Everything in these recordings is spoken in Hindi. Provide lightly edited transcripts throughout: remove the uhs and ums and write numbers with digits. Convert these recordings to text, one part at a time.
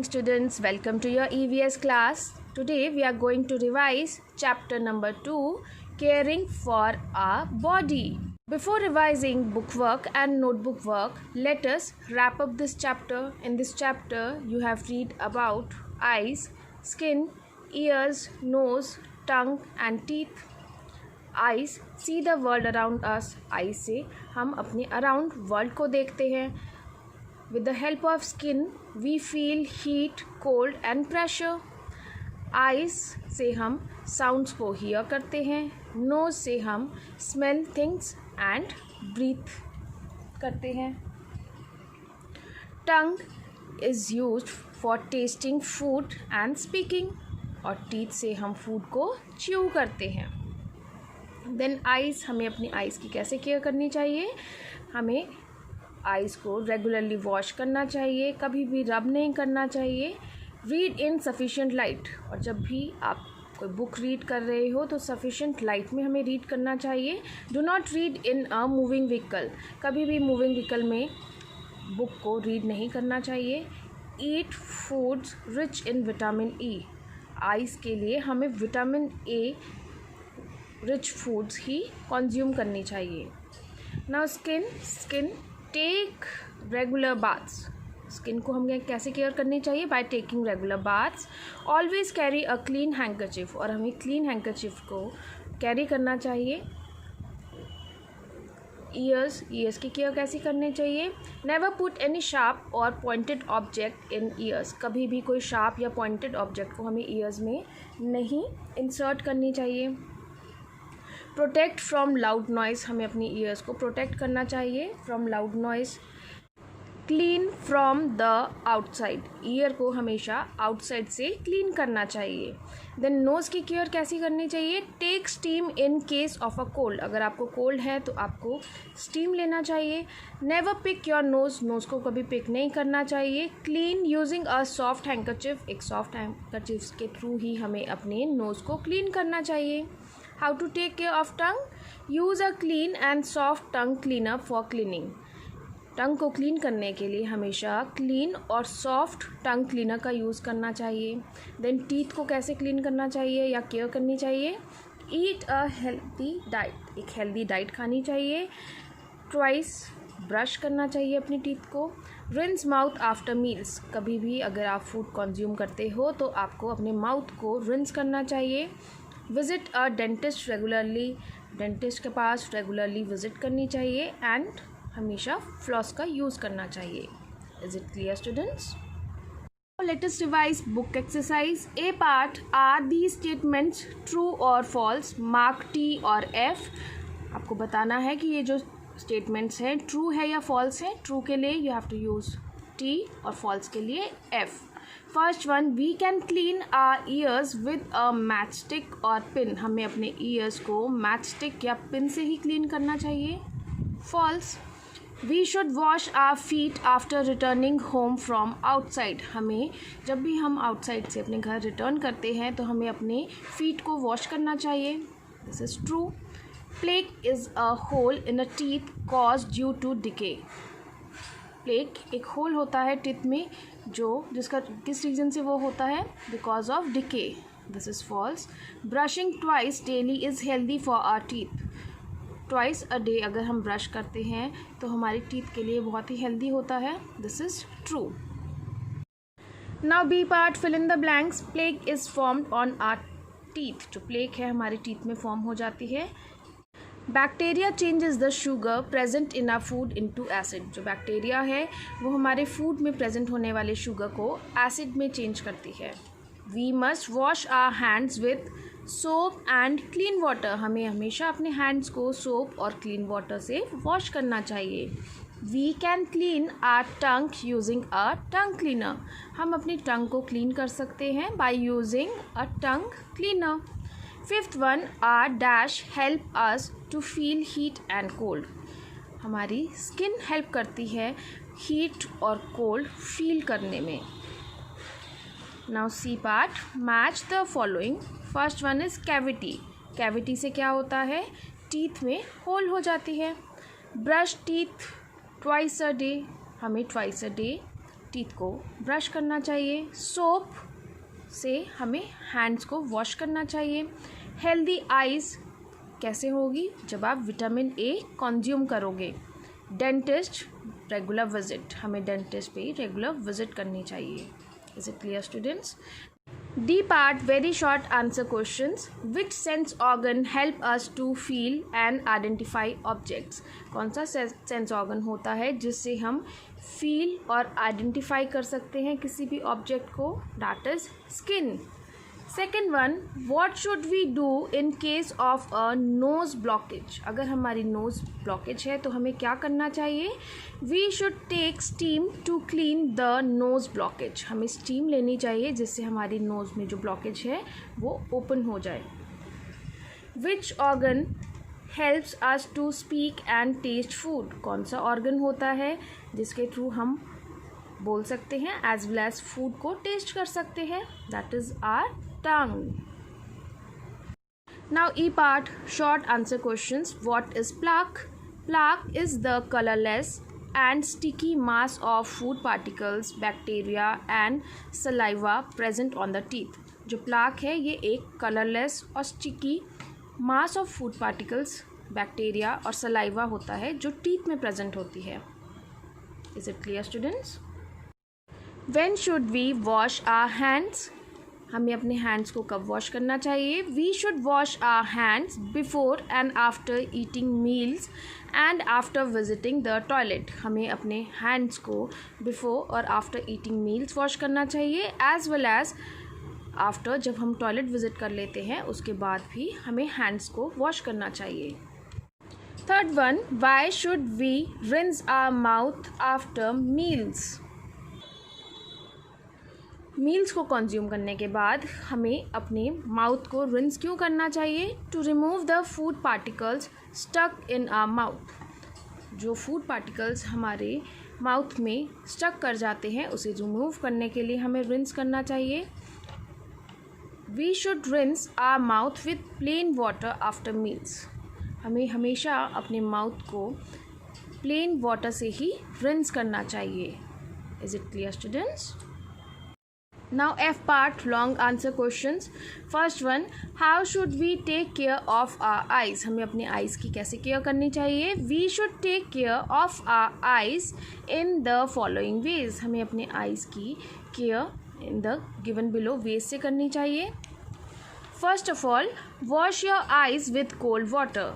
Students, welcome to your EVS class. Today we are going to revise chapter number 2, Caring for our Body. Before revising bookwork and notebook work, let us wrap up this chapter. In this chapter, you have read about eyes, skin, ears, nose, tongue and teeth. Eyes see the world around us. Eyes से हम अपने around world को देखते हैं. With the help of skin, we feel heat, cold and pressure. Eyes से हम sounds को hear करते हैं. Nose से हम smell things and breathe करते हैं. Tongue is used for tasting food and speaking. और teeth से हम food को chew करते हैं. Then eyes, हमें अपनी eyes की कैसे केयर करनी चाहिए. हमें आइज़ को रेगुलरली वॉश करना चाहिए, कभी भी रब नहीं करना चाहिए. रीड इन सफिशेंट लाइट, और जब भी आप कोई बुक रीड कर रहे हो तो सफिशेंट लाइट में हमें रीड करना चाहिए. Do not read in a moving vehicle, कभी भी मूविंग व्हीकल में बुक को रीड नहीं करना चाहिए. Eat foods rich in vitamin E, eyes के लिए हमें विटामिन ए रिच फूड्स ही कंज्यूम करनी चाहिए. Now skin take regular baths. Skin को हमें कैसे केयर करनी चाहिए. By taking regular baths. Always carry a clean handkerchief, और हमें क्लीन हैंकरचिफ को कैरी करना चाहिए. ईयर्स की केयर कैसे करनी चाहिए. नेवर पुट एनी शार्प और पॉइंटेड ऑब्जेक्ट इन ईयर्स, कभी भी कोई शार्प या पॉइंटेड ऑब्जेक्ट को हमें ईयर्स में नहीं इंसर्ट करनी चाहिए. प्रोटेक्ट फ्रॉम लाउड नॉइज़, हमें अपनी ईयर्स को प्रोटेक्ट करना चाहिए from loud noise. Clean from the outside, year को हमेशा आउटसाइड से क्लीन करना चाहिए. देन नोज़ की केयर कैसी करनी चाहिए. Take steam in case of a cold, अगर आपको कोल्ड है तो आपको स्टीम लेना चाहिए. नेवर पिक योर नोज़ को कभी पिक नहीं करना चाहिए. क्लीन यूजिंग अ सॉफ्ट हैंकरचिफ, एक सॉफ्ट हैंकरचिफ के थ्रू ही हमें अपने नोज़ को क्लीन करना चाहिए. How to take care of tongue? Use a clean and soft tongue cleaner for cleaning. टंग को क्लीन करने के लिए हमेशा क्लीन और सॉफ्ट टंग क्लीनर का यूज़ करना चाहिए. देन टीथ को कैसे क्लीन करना चाहिए या केयर करनी चाहिए. ईट अ हेल्दी डाइट, एक हेल्दी डाइट खानी चाहिए. ट्वाइस ब्रश करना चाहिए अपनी टीथ को. रिंस माउथ आफ्टर मील्स, कभी भी अगर आप फूड कंज्यूम करते हो तो आपको अपने माउथ को रिंस करना चाहिए. Visit a dentist regularly, dentist के पास रेगुलरली विज़िट करनी चाहिए. एंड हमेशा फ्लॉस का यूज़ करना चाहिए. Is it clear students? Let us revise book exercise. A part, are the statements true और फॉल्स. मार्क टी और एफ. आपको बताना है कि ये जो स्टेटमेंट्स हैं ट्रू है या फॉल्स है. ट्रू के लिए you have to use T और फॉल्स के लिए F. First one, we can clean our ears with a match stick और पिन, हमें अपने ईयर्स को मैच स्टिक या पिन से ही क्लीन करना चाहिए. False. We should wash our feet after returning home from outside, हमें जब भी हम आउटसाइड से अपने घर रिटर्न करते हैं तो हमें अपने फीट को वॉश करना चाहिए. This is true. Plaque is a hole in a teeth cause due to decay. Plaque एक होल होता है टीथ में जिसका किस रीज़न से वो होता है. Because of decay. This is false. Brushing twice daily is healthy for our teeth. Twice a day अगर हम ब्रश करते हैं तो हमारी टीथ के लिए बहुत ही हेल्दी होता है. This is true. Now B part, fill in the blanks. Plaque is formed on our teeth, जो प्लेक है हमारी टीथ में फॉर्म हो जाती है. Bacteria changes the sugar present in our food into acid, जो बैक्टीरिया है वो हमारे फूड में प्रेजेंट होने वाले शुगर को एसिड में चेंज करती है. We must wash our hands with soap and clean water, हमें हमेशा अपने हैंड्स को सोप और क्लीन वाटर से वॉश करना चाहिए. We can clean our tongue using a tongue cleaner, हम अपनी टंग को क्लीन कर सकते हैं by using a tongue cleaner. Fifth one, are dash help us to feel heat and cold, हमारी स्किन हेल्प करती है हीट और कोल्ड फील करने में. Now C part, match the following. First one is cavity. Cavity से क्या होता है, टीथ में होल हो जाती है. Brush teeth twice a day, हमें ट्वाइस अ डे टीथ को ब्रश करना चाहिए। सोप से हमें हैंड्स को वॉश करना चाहिए। हेल्दी आइज़ कैसे होगी? जब आप विटामिन ए कंज्यूम करोगे। डेंटिस्ट रेगुलर विजिट, हमें डेंटिस्ट पे रेगुलर विजिट करनी चाहिए। Is it clear students? D part, very short answer questions. Which sense organ help us to feel and identify objects? कौन सा सेंस ऑर्गन होता है जिससे हम फील और आइडेंटिफाई कर सकते हैं किसी भी ऑब्जेक्ट को? That is skin. Second one, what should we do in case of a nose blockage? अगर हमारी नोज़ ब्लॉकेज है तो हमें क्या करना चाहिए? We should take steam to clean the nose blockage. हमें स्टीम लेनी चाहिए जिससे हमारी नोज़ में जो ब्लॉकेज है वो ओपन हो जाए। Which organ helps us to speak and taste food? कौन सा ऑर्गन होता है जिसके थ्रू हम बोल सकते हैं एज वेल एज फूड को टेस्ट कर सकते हैं? That is our tongue. Now E part, short answer questions. What is plaque? Plaque is the colorless and sticky mass of food particles, bacteria and saliva present on the teeth. जो plaque है ये एक colorless और sticky mass of food particles, bacteria और saliva होता है जो teeth में present होती है। Is it clear students? When should we wash our hands? हमें अपने हैंड्स को कब वॉश करना चाहिए? We should wash our hands before and after eating meals and after visiting the toilet. हमें अपने हैंड्स को बिफोर और आफ्टर ईटिंग मील्स वॉश करना चाहिए, एज वेल एज आफ्टर जब हम टॉयलेट विजिट कर लेते हैं उसके बाद भी हमें हैंड्स को वॉश करना चाहिए। Third one, why should we rinse our mouth after meals? Meals को कंज्यूम करने के बाद हमें अपने माउथ को रिंस क्यों करना चाहिए? To remove the food particles stuck in our mouth. जो फूड पार्टिकल्स हमारे माउथ में स्टक कर जाते हैं उसे रिमूव करने के लिए हमें रिंस करना चाहिए। We should rinse our mouth with plain water after meals. हमें हमेशा अपने माउथ को प्लेन वाटर से ही रिंस करना चाहिए। Is it clear students? Now F part, long answer questions. First one, how should we take care of our eyes? हमें अपने eyes की कैसे केयर करनी चाहिए? We should take care of our eyes in the following ways. हमें अपने eyes की care in the given below ways से करनी चाहिए। First of all, wash your eyes with cold water.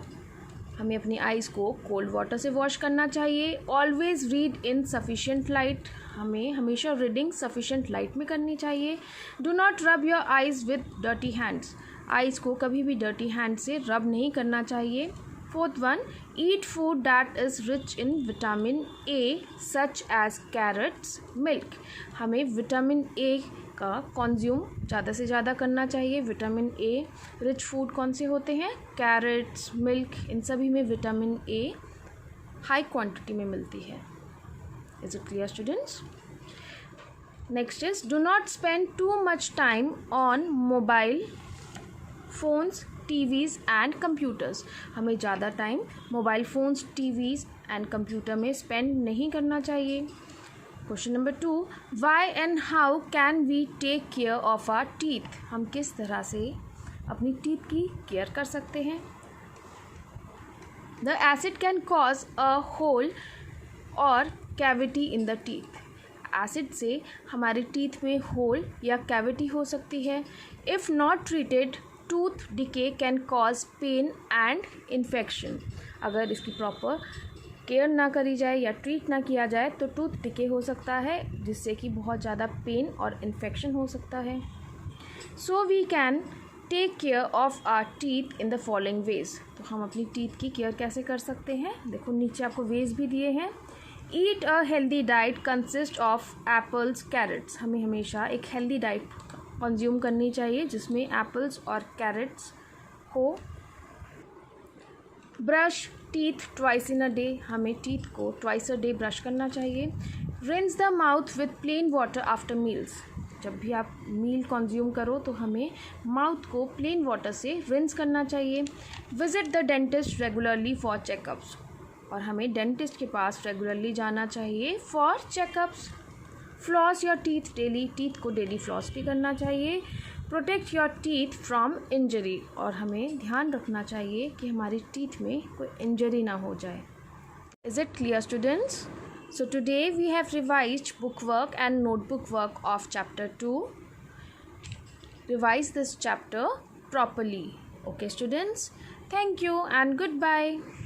हमें अपनी आइज़ को कोल्ड वाटर से वॉश करना चाहिए। Always read in sufficient light. हमें हमेशा रीडिंग सफिशेंट लाइट में करनी चाहिए। Do not rub your eyes with dirty hands. Eyes को कभी भी डर्टी हैंड से रब नहीं करना चाहिए। Fourth one, eat food that is rich in vitamin A such as carrots milk. हमें विटामिन ए का कंज्यूम ज़्यादा से ज़्यादा करना चाहिए। विटामिन ए रिच फूड कौन से होते हैं? कैरेट्स, मिल्क, इन सभी में विटामिन ए हाई क्वांटिटी में मिलती है। Is it clear students? Next is, do not spend too much time on mobile phones, TVs and computers. हमें ज़्यादा time mobile phones, TVs and computer में स्पेंड नहीं करना चाहिए। Question number 2, why and how can we take care of our teeth? हम किस तरह से अपनी टीथ की केयर कर सकते हैं? The acid can cause a hole और cavity in the teeth. Acid से हमारी टीथ में होल या कैविटी हो सकती है। If not treated, tooth decay can cause pain and infection. अगर इसकी प्रॉपर केयर ना करी जाए या ट्रीट ना किया जाए तो टूथ डिके हो सकता है जिससे कि बहुत ज़्यादा पेन और इन्फेक्शन हो सकता है। So we can take care of our teeth in the following ways. तो हम अपनी टीथ की केयर कैसे कर सकते हैं? देखो नीचे आपको वेज भी दिए हैं। Eat a healthy diet consist of apples, carrots. हमें हमेशा एक हेल्दी डाइट कंज्यूम करनी चाहिए जिसमें एप्पल्स और कैरेट्स हो। Brush teeth twice in a day. हमें टीथ को ट्वाइस अ डे ब्रश करना चाहिए। Rinse the mouth with plain water after meals. जब भी आप मील कंज्यूम करो तो हमें माउथ को प्लेन वाटर से रिंस करना चाहिए। Visit the dentist regularly for checkups. और हमें डेंटिस्ट के पास रेगुलरली जाना चाहिए for checkups. Floss your teeth daily, teeth को डेली फ्लॉस भी करना चाहिए। Protect your teeth from injury, और हमें ध्यान रखना चाहिए कि हमारी टीथ में कोई इंजरी ना हो जाए। Is it clear, students? So today we have revised book work and notebook work of chapter 2. Revise this chapter properly. Okay, students? Thank you and goodbye.